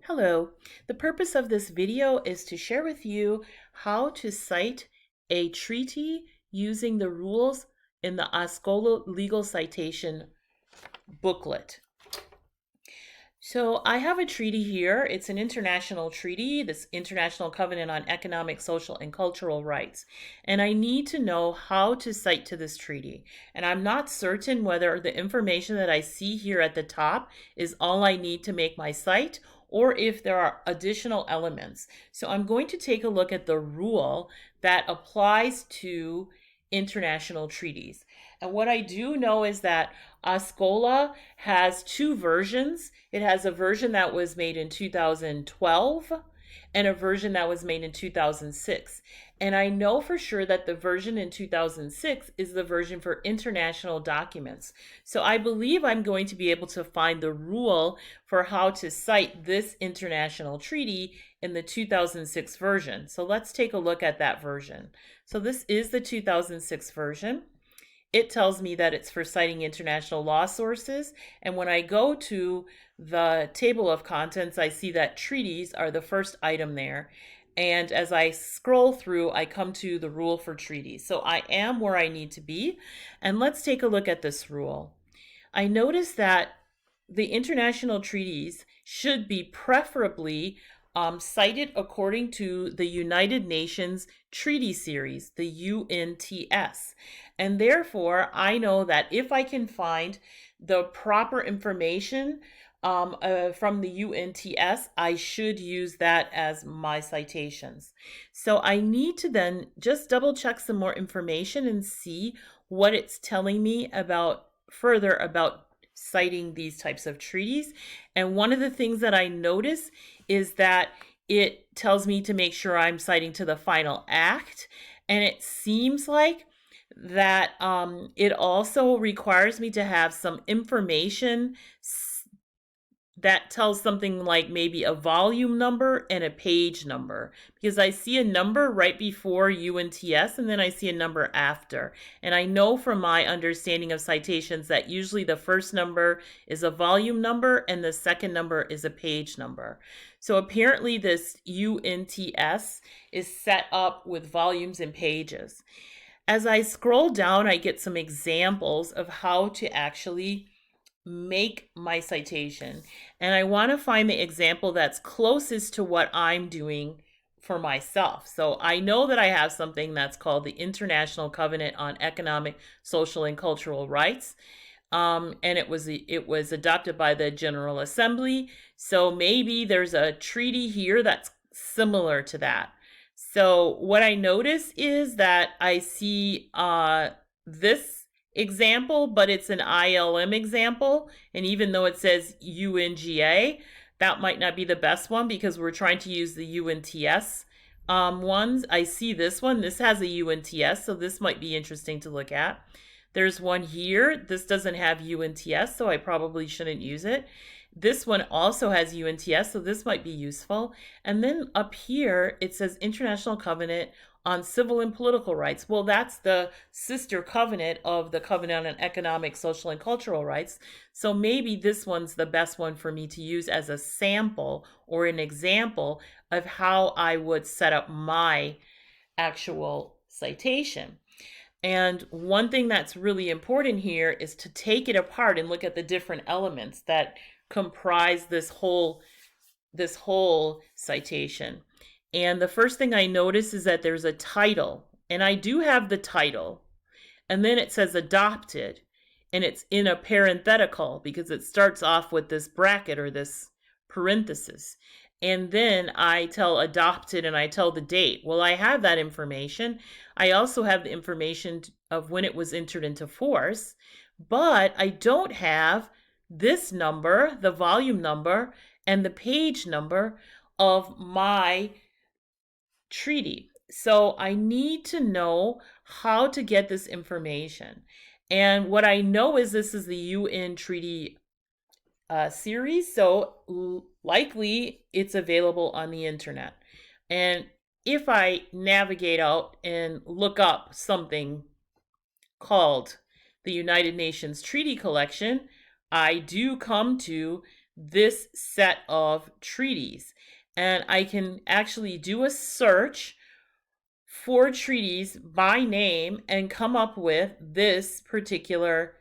Hello. The purpose of this video is to share with you how to cite a treaty using the rules in the OSCOLA legal citation booklet. So I have a treaty here. It's an international treaty, this International Covenant on Economic, Social, and Cultural Rights. And I need to know how to cite to this treaty. And I'm not certain whether the information that I see here at the top is all I need to make my cite, or if there are additional elements. So I'm going to take a look at the rule that applies to international treaties. And what I do know is that OSCOLA has two versions. It has a version that was made in 2012 and a version that was made in 2006. And I know for sure that the version in 2006 is the version for international documents. So I believe I'm going to be able to find the rule for how to cite this international treaty in the 2006 version. So let's take a look at that version. So this is the 2006 version. It tells me that it's for citing international law sources. And when I go to the table of contents, I see that treaties are the first item there. And as I scroll through, I come to the rule for treaties. So I am where I need to be. And let's take a look at this rule. I notice that the international treaties should be preferably cited according to the United Nations Treaty Series, the UNTS. And therefore, I know that if I can find the proper information from the UNTS, I should use that as my citations. So I need to then just double check some more information and see what it's telling me about further about citing these types of treaties. And one of the things that I notice is that it tells me to make sure I'm citing to the final act. And it seems like that it also requires me to have some information that tells something like maybe a volume number and a page number, because I see a number right before UNTS and then I see a number after. And I know from my understanding of citations that usually the first number is a volume number and the second number is a page number. So apparently this UNTS is set up with volumes and pages. As I scroll down, I get some examples of how to actually make my citation. And I want to find the example that's closest to what I'm doing for myself. So I know that I have something that's called the International Covenant on Economic, Social, and Cultural Rights. And it was adopted by the General Assembly. So maybe there's a treaty here that's similar to that. So what I notice is that I see this example, but it's an ILM example. And even though it says UNGA, that might not be the best one because we're trying to use the UNTS ones. I see this one. This has a UNTS, so this might be interesting to look at. There's one here. This doesn't have UNTS, so I probably shouldn't use it. This one also has UNTS, so this might be useful. And then up here, it says International Covenant on Civil and Political Rights. Well, that's the sister covenant of the Covenant on Economic, Social, and Cultural Rights. So maybe this one's the best one for me to use as a sample or an example of how I would set up my actual citation. And one thing that's really important here is to take it apart and look at the different elements that comprise this whole citation. And the first thing I notice is that there's a title, and I do have the title, and then it says adopted, and it's in a parenthetical because it starts off with this bracket or this parenthesis. And then I tell adopted and I tell the date. Well, I have that information. I also have the information of when it was entered into force, but I don't have this number, the volume number, and the page number of my treaty. So I need to know how to get this information. And what I know is this is the UN Treaty series, so likely it's available on the internet. And if I navigate out and look up something called the United Nations Treaty Collection, I do come to this set of treaties. And I can actually do a search for treaties by name and come up with this particular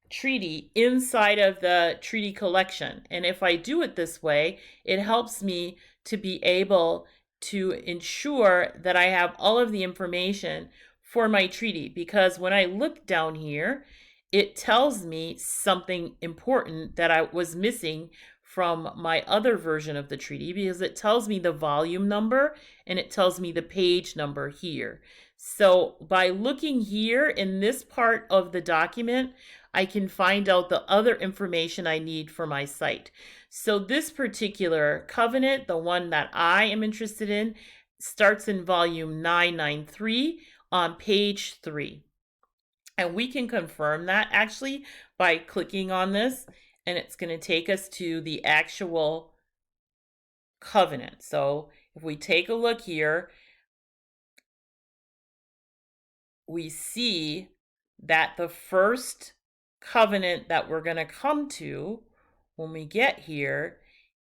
treaty inside of the treaty collection. And if I do it this way, it helps me to be able to ensure that I have all of the information for my treaty, because when I look down here, it tells me something important that I was missing from my other version of the treaty, because it tells me the volume number and it tells me the page number here. So by looking here in this part of the document, I can find out the other information I need for my cite. So this particular covenant, the one that I am interested in, starts in volume 993 on page 3. And we can confirm that actually by clicking on this, and it's going to take us to the actual covenant. So if we take a look here, we see that the first covenant that we're going to come to when we get here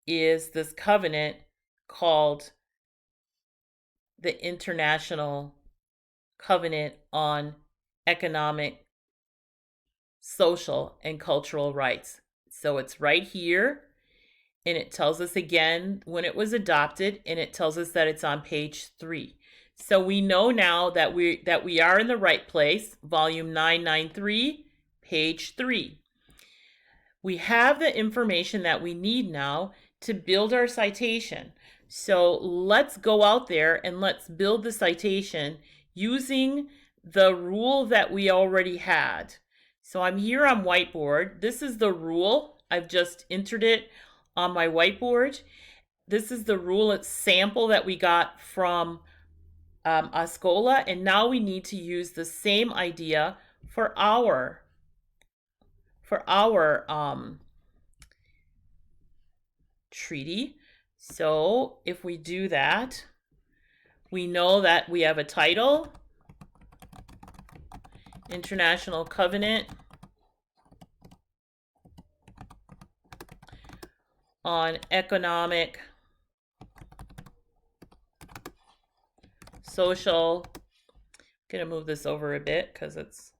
is this covenant called the International Covenant on Economic, Social, and Cultural Rights. So it's right here, and it tells us again when it was adopted, and it tells us that it's on page 3. So we know now that we are in the right place, volume 993, page 3. We have the information that we need now to build our citation. So let's go out there and let's build the citation using the rule that we already had. So I'm here on whiteboard. This is the rule. I've just entered it on my whiteboard. This is the rule, it's sample that we got from OSCOLA, and now we need to use the same idea for our treaty. So if we do that, we know that we have a title, International Covenant on Economic, Social. I'm going to move this over a bit because it's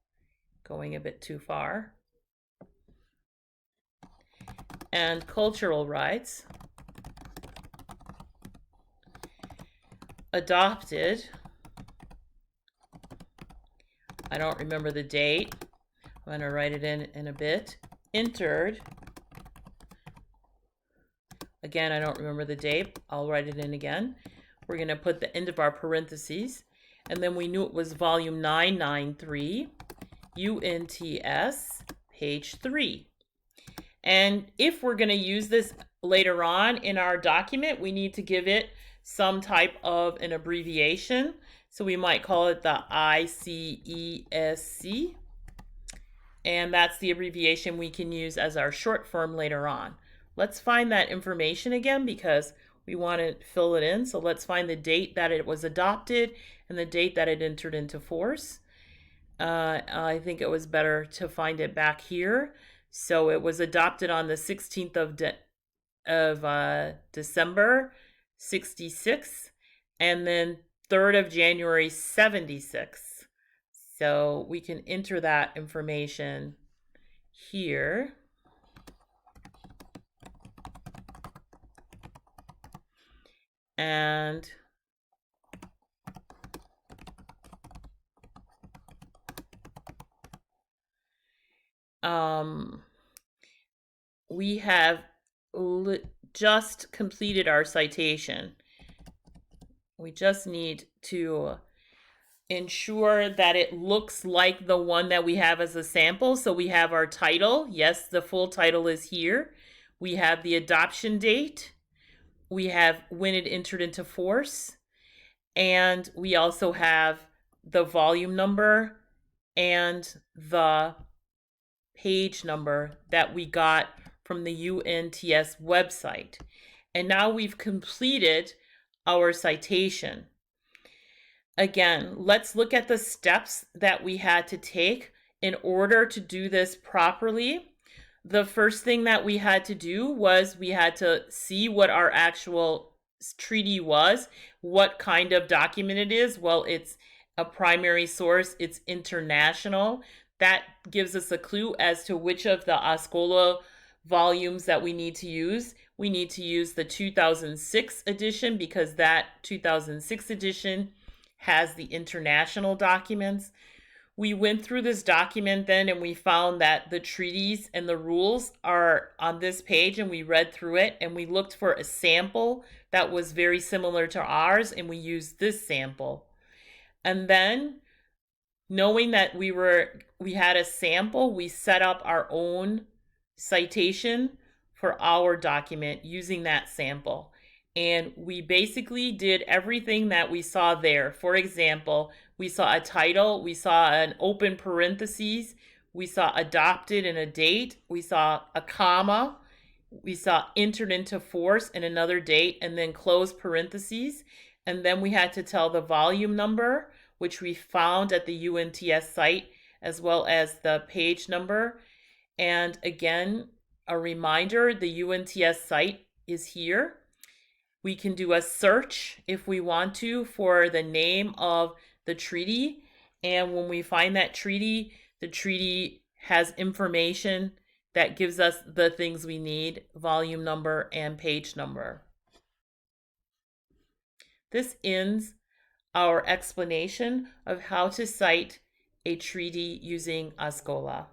going a bit too far. And cultural rights. Adopted. I don't remember the date. I'm going to write it in a bit. Entered. Again, I don't remember the date. I'll write it in again. We're going to put the end of our parentheses. And then we knew it was volume 993, UNTS, page 3. And if we're going to use this later on in our document, we need to give it some type of an abbreviation. So we might call it the ICESC. And that's the abbreviation we can use as our short form later on. Let's find that information again because we want to fill it in. So let's find the date that it was adopted and the date that it entered into force. I think it was better to find it back here. So it was adopted on the 16th of December, 66, and then 3rd of January, 76. So we can enter that information here. And we have just completed our citation. We just need to ensure that it looks like the one that we have as a sample. So we have our title. Yes, the full title is here. We have the adoption date. We have when it entered into force. And we also have the volume number and the page number that we got from the UNTS website. And now we've completed our citation. Again, let's look at the steps that we had to take in order to do this properly. the first thing that we had to do was we had to see what our actual treaty was, what kind of document it is. Well, it's a primary source, it's international. That gives us a clue as to which of the OSCOLA volumes that we need to use. We need to use the 2006 edition because that 2006 edition has the international documents. We went through this document then and we found that the treaties and the rules are on this page, and we read through it and we looked for a sample that was very similar to ours, and we used this sample. And then, knowing that we had a sample, we set up our own citation for our document using that sample. And we basically did everything that we saw there. For example, we saw a title, we saw an open parentheses, we saw adopted and a date, we saw a comma, we saw entered into force and another date, and then close parentheses. And then we had to tell the volume number, which we found at the UNTS site, as well as the page number. And again, a reminder, the UNTS site is here. We can do a search if we want to for the name of the treaty. And when we find that treaty, the treaty has information that gives us the things we need, volume number and page number. This ends our explanation of how to cite a treaty using OSCOLA.